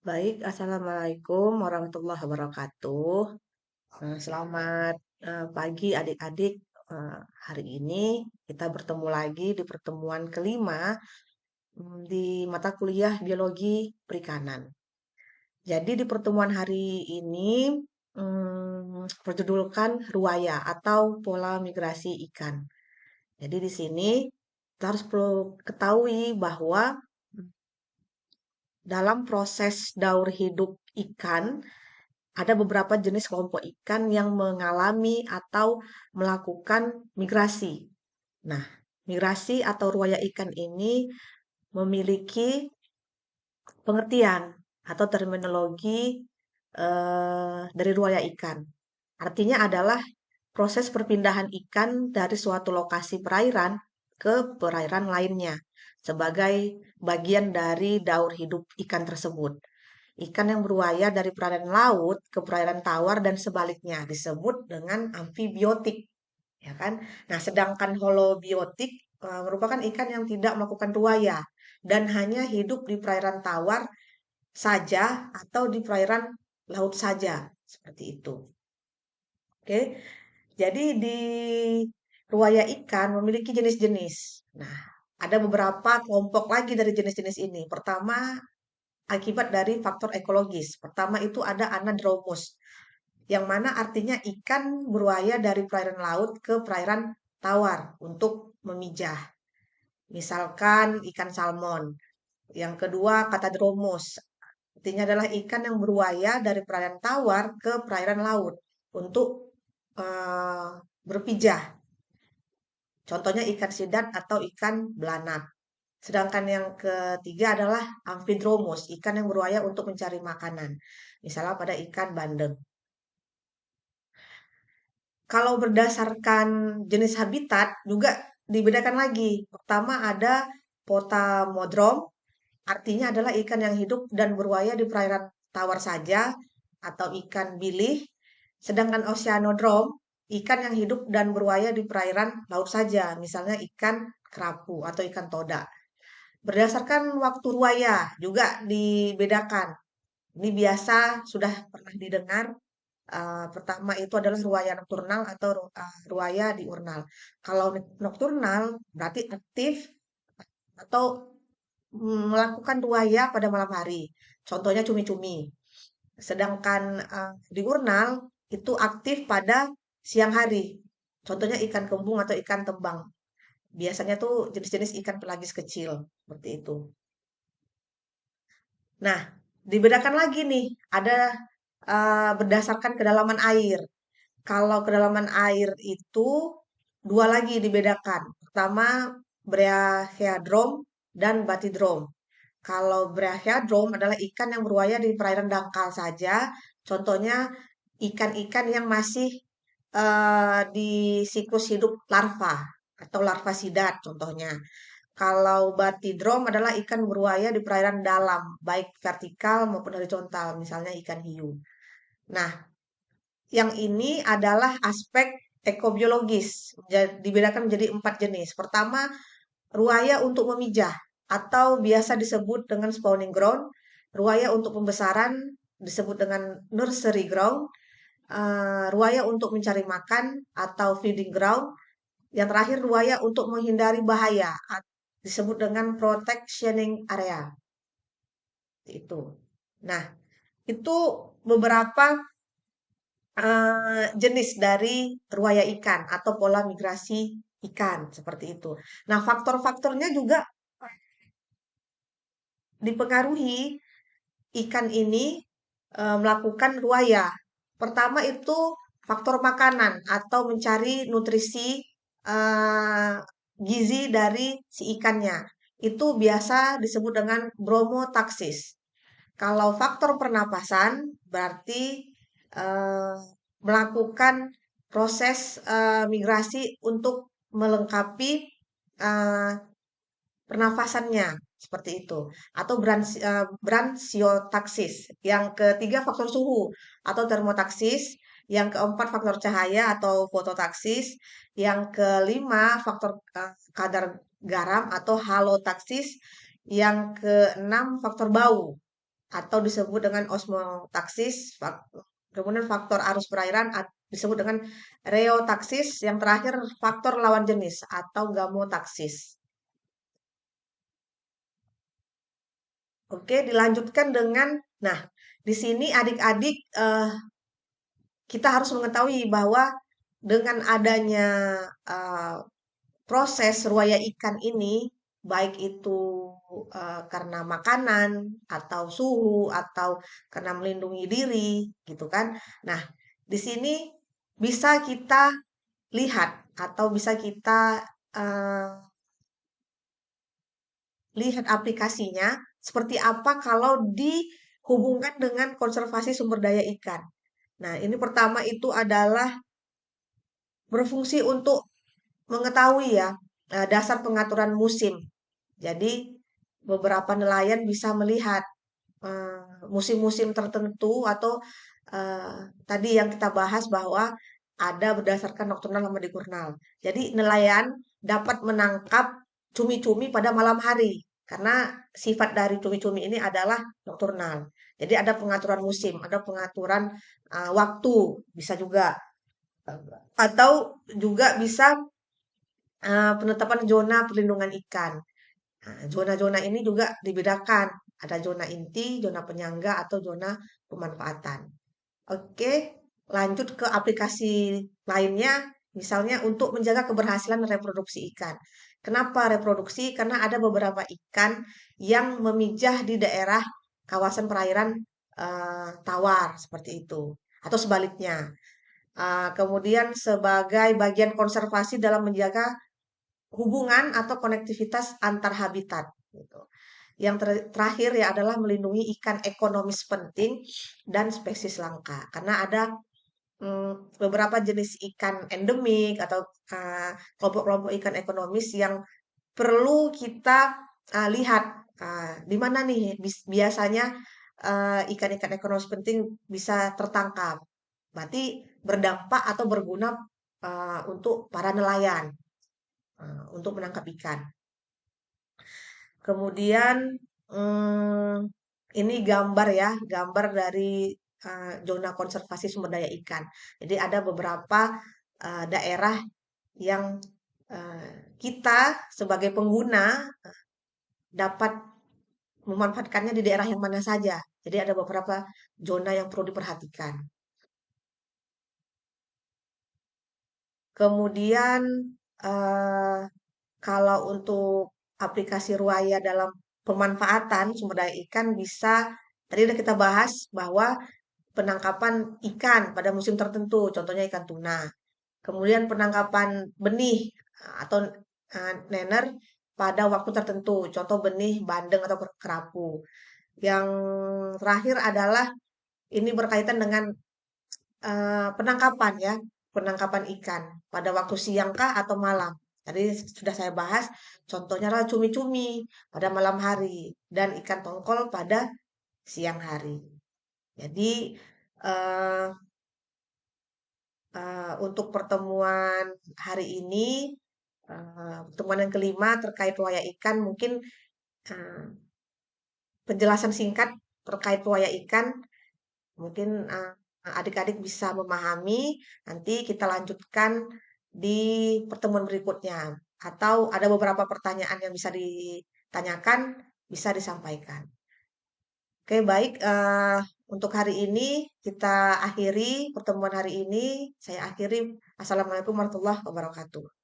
Baik, Assalamualaikum warahmatullahi wabarakatuh. Selamat pagi adik-adik. Hari ini kita bertemu lagi di pertemuan kelima di mata kuliah Biologi Perikanan. Jadi di pertemuan hari ini berjudulkan Ruaya atau Pola Migrasi Ikan. Jadi di sini kita harus perlu ketahui bahwa dalam proses daur hidup ikan, ada beberapa jenis kelompok ikan yang mengalami atau melakukan migrasi. Nah, migrasi atau ruaya ikan ini memiliki pengertian atau terminologi dari ruaya ikan. Artinya adalah proses perpindahan ikan dari suatu lokasi perairan ke perairan lainnya sebagai bagian dari daur hidup ikan tersebut. Ikan yang beruaya dari perairan laut ke perairan tawar dan sebaliknya disebut dengan amfibiotik, ya kan? Nah, sedangkan holobiotik merupakan ikan yang tidak melakukan ruaya dan hanya hidup di perairan tawar saja atau di perairan laut saja, seperti itu. Oke, jadi di ruaya ikan memiliki jenis-jenis. Nah, ada beberapa kelompok lagi dari jenis-jenis ini. Pertama, akibat dari faktor ekologis. Pertama itu ada anadromos, yang mana artinya ikan beruaya dari perairan laut ke perairan tawar untuk memijah. Misalkan ikan salmon. Yang kedua katadromos, artinya adalah ikan yang beruaya dari perairan tawar ke perairan laut untuk eh, berpijah. Contohnya ikan sidat atau ikan belanak. Sedangkan yang ketiga adalah amfidromus, ikan yang beruaya untuk mencari makanan. Misalnya pada ikan bandeng. Kalau berdasarkan jenis habitat juga dibedakan lagi. Pertama ada potamodrom, artinya adalah ikan yang hidup dan beruaya di perairan tawar saja atau ikan bilih. Sedangkan oceanodrom, ikan yang hidup dan beruaya di perairan laut saja, misalnya ikan kerapu atau ikan toda. Berdasarkan waktu ruaya juga dibedakan. Ini biasa sudah pernah didengar. Pertama itu adalah ruaya nokturnal atau ruaya diurnal. Kalau nokturnal berarti aktif atau melakukan ruaya pada malam hari. Contohnya cumi-cumi. Sedangkan diurnal itu aktif pada siang hari. Contohnya ikan kembung atau ikan tembang. Biasanya tuh jenis-jenis ikan pelagis kecil seperti itu. Nah, dibedakan lagi nih, ada berdasarkan kedalaman air. Kalau kedalaman air itu dua lagi dibedakan. Pertama, Brachyadrome dan Bathyadrome. Kalau Brachyadrome adalah ikan yang beruaya di perairan dangkal saja. Contohnya ikan-ikan yang masih di siklus hidup larva atau larva sidat contohnya. Kalau batidrom adalah ikan beruaya di perairan dalam, baik vertikal maupun horizontal, misalnya ikan hiu. Nah, yang ini adalah aspek ekobiologis, dibedakan menjadi 4 jenis. Pertama, ruaya untuk memijah atau biasa disebut dengan spawning ground, ruaya untuk pembesaran disebut dengan nursery ground, ruaya untuk mencari makan atau feeding ground, yang terakhir ruaya untuk menghindari bahaya disebut dengan protectioning area. Itu. Nah, itu beberapa jenis dari ruaya ikan atau pola migrasi ikan seperti itu. Nah, faktor-faktornya juga dipengaruhi ikan ini melakukan ruaya. Pertama itu faktor makanan atau mencari nutrisi eh, gizi dari si ikannya. Itu biasa disebut dengan bromotaksis. Kalau faktor pernapasan berarti eh, melakukan proses migrasi untuk melengkapi eh, pernafasannya seperti itu atau branchiotaksis. Yang ketiga faktor suhu atau termotaksis, yang keempat faktor cahaya atau fototaksis, yang kelima faktor kadar garam atau halotaksis, yang keenam faktor bau atau disebut dengan osmotaksis, kemudian faktor arus perairan disebut dengan reotaksis, yang terakhir faktor lawan jenis atau gamotaksis. Oke, dilanjutkan dengan, nah, di sini adik-adik kita harus mengetahui bahwa dengan adanya eh, proses ruaya ikan ini, baik itu karena makanan atau suhu atau karena melindungi diri, gitu kan. Nah, di sini bisa kita lihat atau bisa kita eh, lihat aplikasinya seperti apa kalau dihubungkan dengan konservasi sumber daya ikan. Nah, ini pertama itu adalah berfungsi untuk mengetahui ya dasar pengaturan musim. Jadi beberapa nelayan bisa melihat musim-musim tertentu atau tadi yang kita bahas bahwa ada berdasarkan nokturnal sama diurnal. Jadi nelayan dapat menangkap cumi-cumi pada malam hari karena sifat dari cumi-cumi ini adalah nokturnal. Jadi ada pengaturan musim, ada pengaturan waktu, bisa juga atau juga bisa penetapan zona perlindungan ikan. Nah, zona-zona ini juga dibedakan. Ada zona inti, zona penyangga, atau zona pemanfaatan. Oke, lanjut ke aplikasi lainnya, misalnya untuk menjaga keberhasilan reproduksi ikan. Kenapa reproduksi? Karena ada beberapa ikan yang memijah di daerah kawasan perairan tawar, seperti itu. Atau sebaliknya. Kemudian sebagai bagian konservasi dalam menjaga hubungan atau konektivitas antar habitat gitu. Yang terakhir ya adalah melindungi ikan ekonomis penting dan spesies langka karena ada beberapa jenis ikan endemik atau kelompok-kelompok ikan ekonomis yang perlu kita lihat di mana nih biasanya ikan-ikan ekonomis penting bisa tertangkap. Berarti berdampak atau berguna untuk para nelayan untuk menangkap ikan. Kemudian ini gambar ya, gambar dari zona konservasi sumber daya ikan. Jadi ada beberapa daerah yang kita sebagai pengguna dapat memanfaatkannya di daerah yang mana saja. Jadi ada beberapa zona yang perlu diperhatikan. Kemudian eh, kalau untuk aplikasi Ruaya dalam pemanfaatan sumber daya ikan bisa, tadi udah kita bahas bahwa penangkapan ikan pada musim tertentu, contohnya ikan tuna. Kemudian penangkapan benih atau nener pada waktu tertentu, contoh benih bandeng atau kerapu. Yang terakhir adalah ini berkaitan dengan penangkapan ya, penangkapan ikan pada waktu siang kah atau malam. Tadi sudah saya bahas, contohnya adalah cumi-cumi pada malam hari dan ikan tongkol pada siang hari. Jadi eh, untuk pertemuan hari ini, pertemuan yang kelima terkait waya ikan, mungkin eh, penjelasan singkat terkait waya ikan mungkin adik-adik bisa memahami, nanti kita lanjutkan di pertemuan berikutnya. Atau ada beberapa pertanyaan yang bisa ditanyakan, bisa disampaikan. Oke, baik. Untuk hari ini kita akhiri pertemuan hari ini. Saya akhiri. Assalamualaikum warahmatullahi wabarakatuh.